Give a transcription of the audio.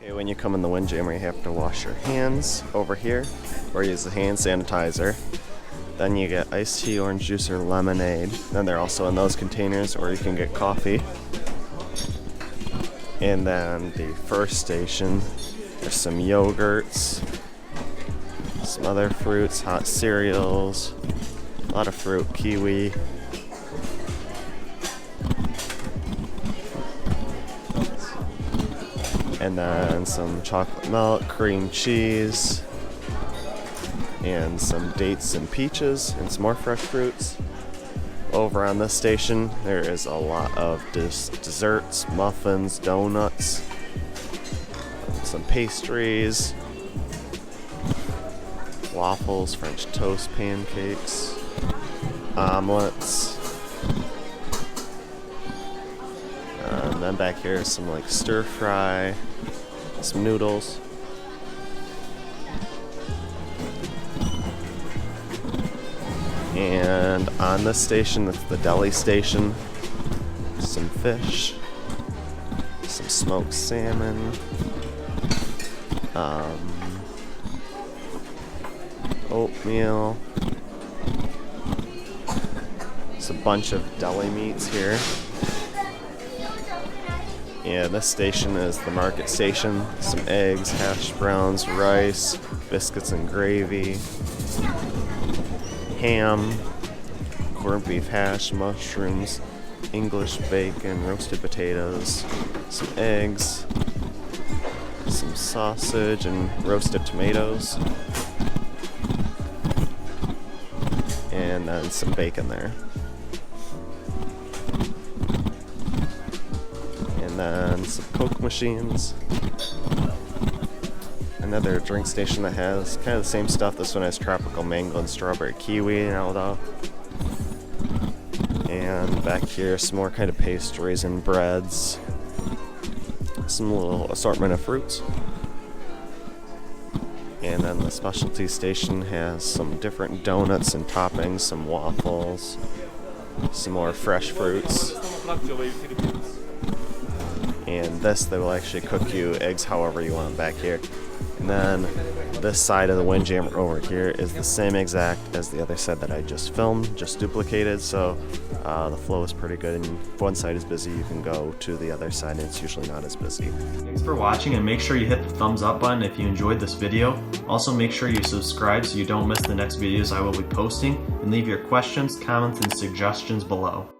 Okay, when you come in the Windjammer, you have to wash your hands over here or use the hand sanitizer. Then you get iced tea, orange juice, or lemonade. Then they're also in those containers, or you can get coffee. And then the first station, there's some yogurts, some other fruits, hot cereals, a lot of fruit, kiwi. And then some chocolate milk, cream cheese, and some dates and peaches, and some more fresh fruits. Over on this station, there is a lot of desserts, muffins, donuts, some pastries, waffles, French toast, pancakes, omelets. And then back here is some like stir fry, some noodles. And on this station, that's the deli station, some fish, some smoked salmon, oatmeal. It's a bunch of deli meats here. And this station is the market station. Some eggs, hash browns, rice, biscuits and gravy, ham, corned beef hash, mushrooms, English bacon, roasted potatoes, some eggs, some sausage and roasted tomatoes, and then some bacon there. And then some Coke machines. Another drink station that has kind of the same stuff. This one has tropical mango and strawberry kiwi and all. And back here, some more kind of pastries and breads. Some little assortment of fruits. And then the specialty station has some different donuts and toppings, some waffles, some more fresh fruits. And this, they will actually cook you eggs however you want back here. And then this side of the Windjammer over here is the same exact as the other side that I just filmed, just duplicated, so the flow is pretty good, and if one side is busy, you can go to the other side and it's usually not as busy. Thanks for watching, and make sure you hit the thumbs up button if you enjoyed this video. Also make sure you subscribe so you don't miss the next videos I will be posting, and leave your questions, comments, and suggestions below.